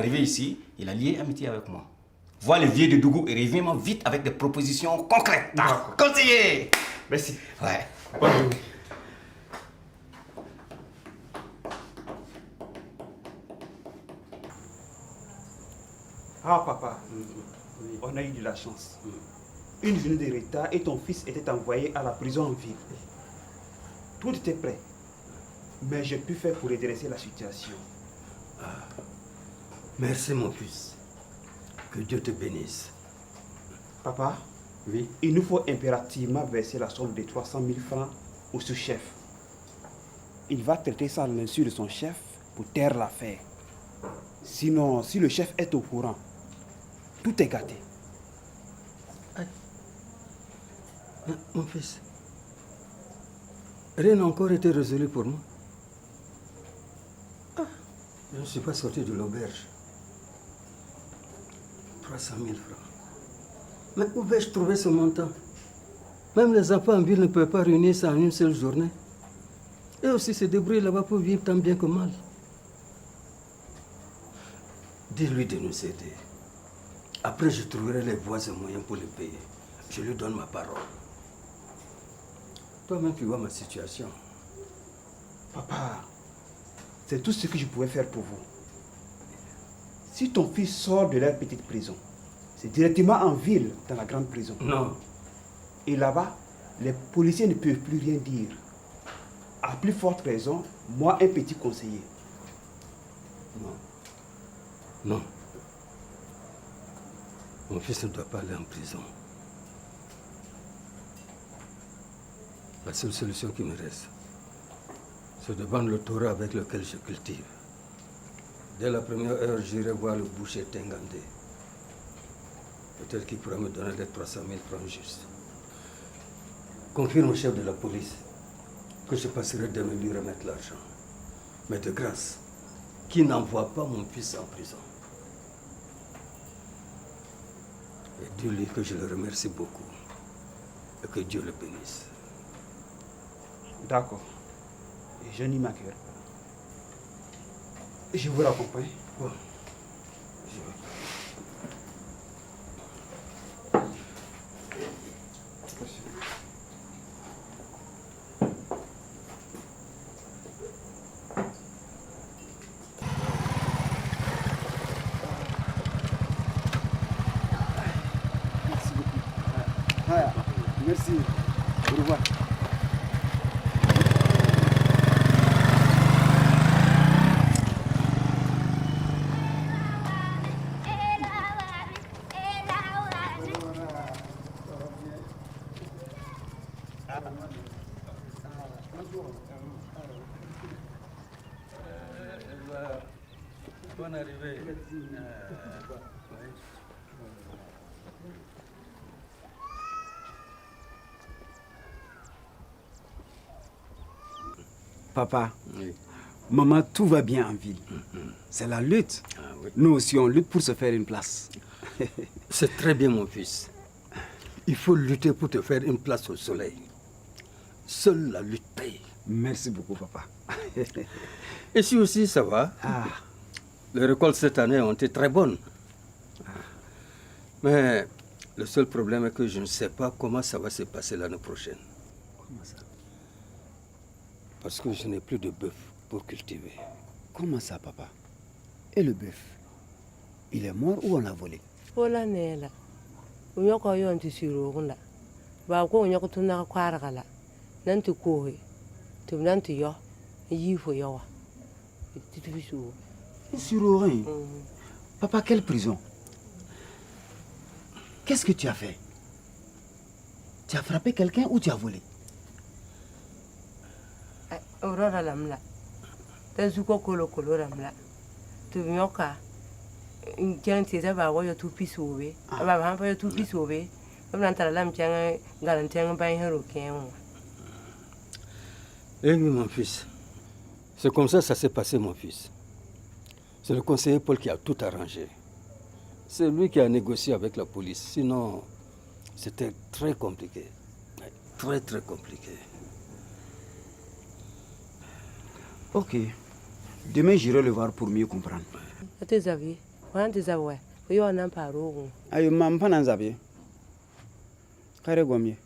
Arrivé ici, il a lié amitié avec moi. Vois le vieux de Dougou et reviens-moi vite avec des propositions concrètes. Conseiller. Merci. Ouais. Bonne journée. Ah papa, on a eu de la chance. Une journée de retard et ton fils était envoyé à la prison en ville. Tout était prêt. Mais j'ai pu faire pour redresser la situation. Merci mon fils. Que Dieu te bénisse. Papa, Oui. il nous faut impérativement verser la somme de 300 000 francs au sous-chef. Il va traiter ça à l'insu de son chef pour taire l'affaire. Sinon, si le chef est au courant, tout est gâté. Mon fils, rien n'a encore été résolu pour moi. Je ne suis pas sorti de l'auberge. 300 000 francs. Mais où vais-je trouver ce montant? Même les enfants en ville ne peuvent pas réunir ça en une seule journée. Et aussi se débrouiller là-bas pour vivre tant bien que mal. Dis-lui de nous aider. Après, je trouverai les voies et moyens pour le payer. Je lui donne ma parole. Toi-même, tu vois ma situation. Papa, c'est tout ce que je pouvais faire pour vous. Si ton fils sort de leur petite prison, c'est directement en ville, dans la grande prison. Non. Et là-bas, les policiers ne peuvent plus rien dire. À plus forte raison, moi, un petit conseiller. Non. Non. Mon fils ne doit pas aller en prison. La seule solution qui me reste, c'est de vendre le taureau avec lequel je cultive. Dès la première heure, j'irai voir le boucher Tengandé. Peut-être qu'il pourra me donner les 300 000 francs justes. Confirme au chef de la police que je passerai demain lui remettre l'argent. Mais de grâce, qu'il n'envoie pas mon fils en prison. Et dis-lui que je le remercie beaucoup et que Dieu le bénisse. D'accord. Et je n'y manquerai pas. Je vous raccompagne. Bon. Merci beaucoup. Merci. Au revoir. Bonne arrivée. Papa, Oui. maman, tout va bien en ville. C'est la lutte. Ah oui. Nous aussi, on lutte pour se faire une place. C'est très bien, mon fils. Il faut lutter pour te faire une place au soleil. Seule la lutte paye. Merci beaucoup, papa. Et si aussi, ça va. Ah, Les récoltes cette année ont été très bonnes. Mais le seul problème est que je ne sais pas comment ça va se passer l'année prochaine. comment ça? Parce que je n'ai plus de bœuf pour cultiver. Comment ça, papa? Et le bœuf? Il est mort ou on l'a volé? Ola nela. Unyoko yonti sirogunda. Ba ko unyoko tuna kwaragala. Nanti kohe. Tum nanti yo. Yifo yawa. Titufisu. Sur rien. Papa, quelle prison? Qu'est-ce que tu as fait? Tu as frappé quelqu'un ou tu as volé? Aurora lamla. Tazuko kolo kolo lamla. Tumyoka. Tiens, tu sais, bah, ouais, tout pis sauvé. Ah, bah, bah, tout pis sauvé. Comme dans ta lame, tiens, garantir un bain hurricane. Eh oui, mon fils. C'est comme ça s'est passé, mon fils. C'est le conseiller Paul qui a tout arrangé. C'est lui qui a négocié avec la police. Sinon, c'était très compliqué. Très, très compliqué. Ok. Demain, j'irai le voir pour mieux comprendre. À tes avis? Wanti zawe. Yo nan paro. Ayo mam panan zabe. Kare gomye.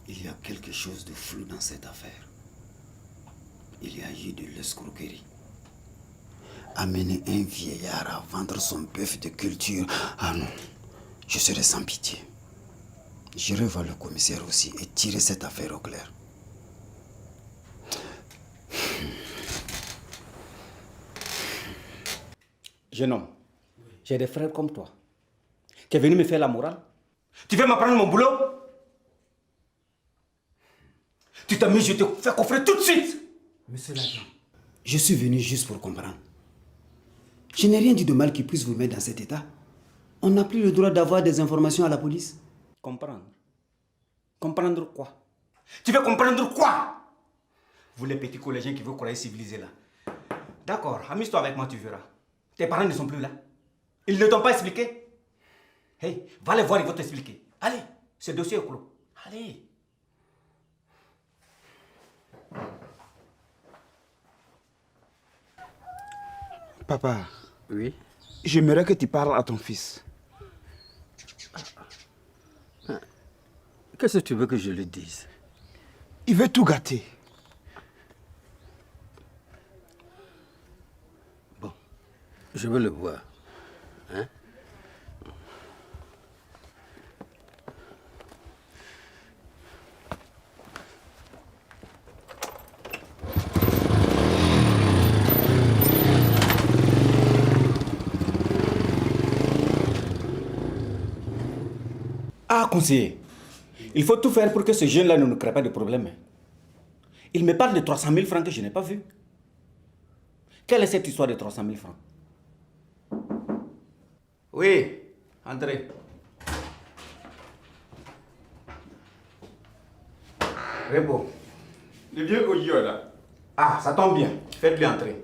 Il y a quelque chose de flou dans cette affaire. Il y a eu de l'escroquerie. Amener un vieillard à vendre son bœuf de culture. Ah non, je serai sans pitié. J'irai voir le commissaire aussi et tirer cette affaire au clair. Jeune homme, j'ai des frères comme toi qui est venu me faire la morale. Tu veux m'apprendre mon boulot? Tu t'as mis, je te fais coffrer tout de suite. Monsieur l'agent, je suis venu juste pour comprendre. Je n'ai rien dit de mal qui puisse vous mettre dans cet état. On n'a plus le droit d'avoir des informations à la police. Comprendre? Comprendre quoi? Tu veux comprendre quoi? Vous les petits collégiens qui veulent croire civilisés là. D'accord, amuse-toi avec moi, tu verras. Tes parents ne sont plus là. Ils ne t'ont pas expliqué. Hey, va les voir, ils vont t'expliquer. Allez, ce dossier est clos. Allez. Papa. Oui. J'aimerais que tu parles à ton fils. Qu'est-ce que tu veux que je lui dise? Il veut tout gâter. Bon, je veux le voir. Hein? Ah, conseiller, il faut tout faire pour que ce jeune-là ne nous crée pas de problème. Il me parle de 300 000 francs que je n'ai pas vu. Quelle est cette histoire de 300 000 francs? Oui, entrez. Rebo. Le vieux Oyo là. Ah, ça tombe bien. Faites-le entrer.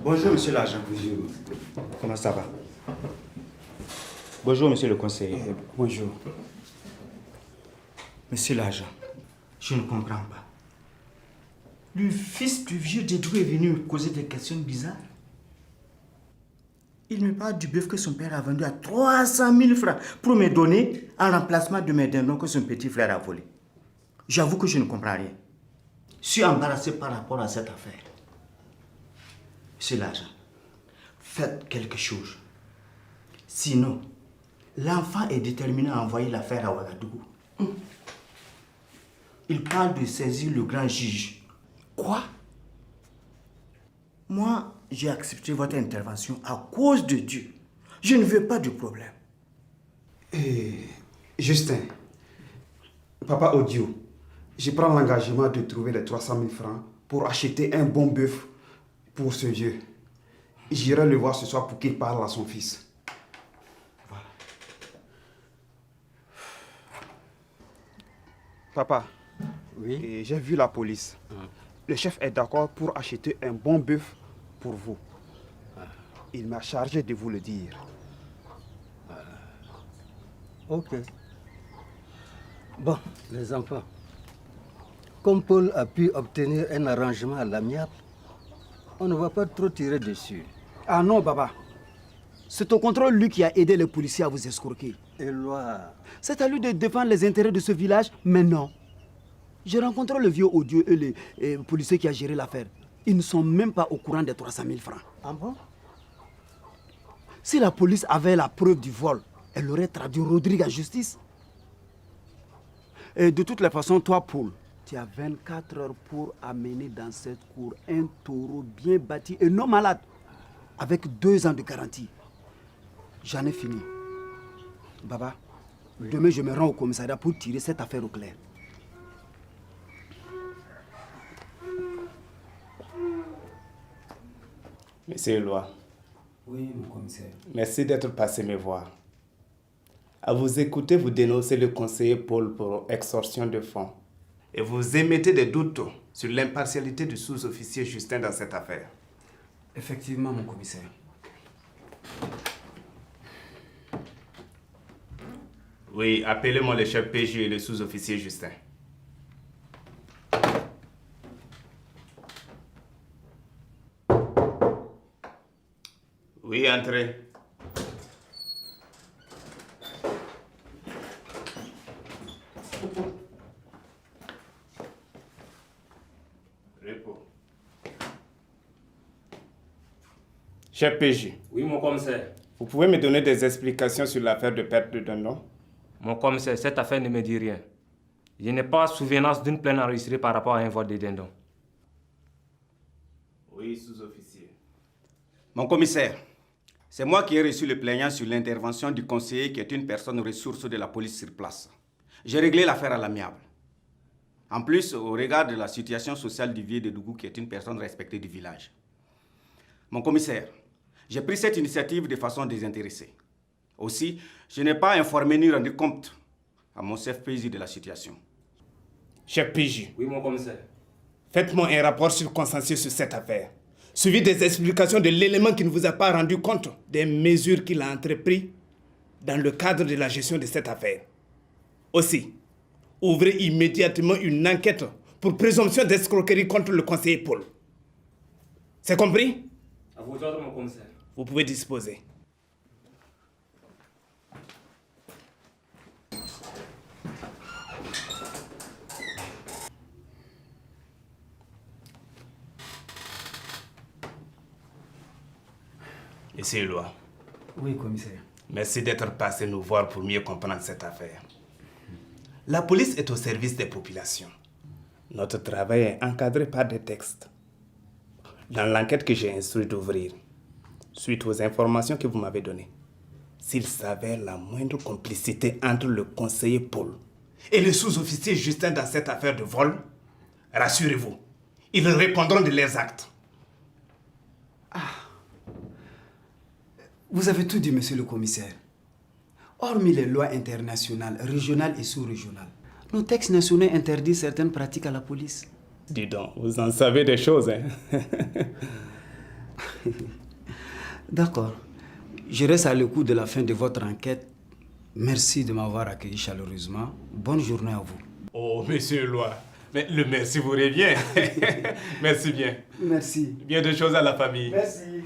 Bonjour, monsieur l'agent. Bonjour. Comment ça va? Bonjour, monsieur le conseiller. Bonjour. Monsieur l'agent, je ne comprends pas. Le fils du vieux Dédou est venu me poser des questions bizarres. Il me parle du bœuf que son père a vendu à 300 000 francs pour me donner en remplacement de mes dindons que son petit frère a volé. J'avoue que je ne comprends rien. Je suis embarrassé par rapport à cette affaire. Monsieur l'agent, faites quelque chose. Sinon, l'enfant est déterminé à envoyer l'affaire à Ouagadougou. Il parle de saisir le grand juge. Quoi? Moi, j'ai accepté votre intervention à cause de Dieu. Je ne veux pas de problème. Justin, Papa Odio, je prends l'engagement de trouver les 300 000 francs pour acheter un bon bœuf pour ce vieux. J'irai le voir ce soir pour qu'il parle à son fils. Voilà. Papa, Oui. j'ai vu la police. Le chef est d'accord pour acheter un bon bœuf pour vous. Il m'a chargé de vous le dire. Ok. Bon, les enfants, comme Paul a pu obtenir un arrangement à l'amiable, on ne va pas trop tirer dessus. Ah non, Baba. C'est au contraire lui qui a aidé les policiers à vous escroquer. Éloi. C'est à lui de défendre les intérêts de ce village, mais non. J'ai rencontré le vieux Odieux et les policiers qui a géré l'affaire. Ils ne sont même pas au courant des 300 000 francs. Ah bon? Si la police avait la preuve du vol, elle aurait traduit Rodrigue en justice. Et de toutes les façons, toi, Paul, tu as 24 heures pour amener dans cette cour un taureau bien bâti et non malade, avec 2 ans de garantie. J'en ai fini. Baba, demain je me rends au commissariat pour tirer cette affaire au clair. Monsieur Éloi. Oui, mon commissaire. Merci d'être passé me voir. À vous écouter, vous dénoncez le conseiller Paul pour extorsion de fonds. Et vous émettez des doutes sur l'impartialité du sous-officier Justin dans cette affaire. Effectivement, mon commissaire. Oui, appelez-moi le chef PJ et le sous-officier Justin. Oui, entrez. Repos. Chef PJ, Oui, mon commissaire. vous pouvez me donner des explications sur l'affaire de perte de Dindon? Mon commissaire, cette affaire ne me dit rien. Je n'ai pas souvenance d'une plainte enregistrée par rapport à un vol de dindon. Oui, sous-officier. Mon commissaire, c'est moi qui ai reçu le plaignant sur l'intervention du conseiller qui est une personne ressource de la police sur place. J'ai réglé l'affaire à l'amiable. En plus, au regard de la situation sociale du vieux de Dougou qui est une personne respectée du village. Mon commissaire, j'ai pris cette initiative de façon désintéressée. Aussi, je n'ai pas informé ni rendu compte à mon chef PJ de la situation. Chef PJ, Oui, mon commissaire. faites-moi un rapport circonstancié sur cette affaire, suivi des explications de l'élément qui ne vous a pas rendu compte des mesures qu'il a entreprises dans le cadre de la gestion de cette affaire. Aussi, ouvrez immédiatement une enquête pour présomption d'escroquerie contre le conseiller Paul. C'est compris? À vos ordres, mon commissaire. Vous pouvez disposer. Monsieur Eloi, Oui, commissaire. merci d'être passé nous voir pour mieux comprendre cette affaire. La police est au service des populations. Notre travail est encadré par des textes. Dans l'enquête que j'ai instruit d'ouvrir, suite aux informations que vous m'avez données, s'il s'avère la moindre complicité entre le conseiller Paul et le sous-officier Justin dans cette affaire de vol, rassurez-vous, ils répondront de leurs actes. Vous avez tout dit, monsieur le commissaire. Hormis les lois internationales, régionales et sous-régionales, nos textes nationaux interdisent certaines pratiques à la police. Dis donc, vous en savez des choses, hein? D'accord. Je reste à l'écoute de la fin de votre enquête. Merci de m'avoir accueilli chaleureusement. Bonne journée à vous. Oh, monsieur Eloi, mais le merci vous revient. Merci bien. Merci. Bien de choses à la famille. Merci.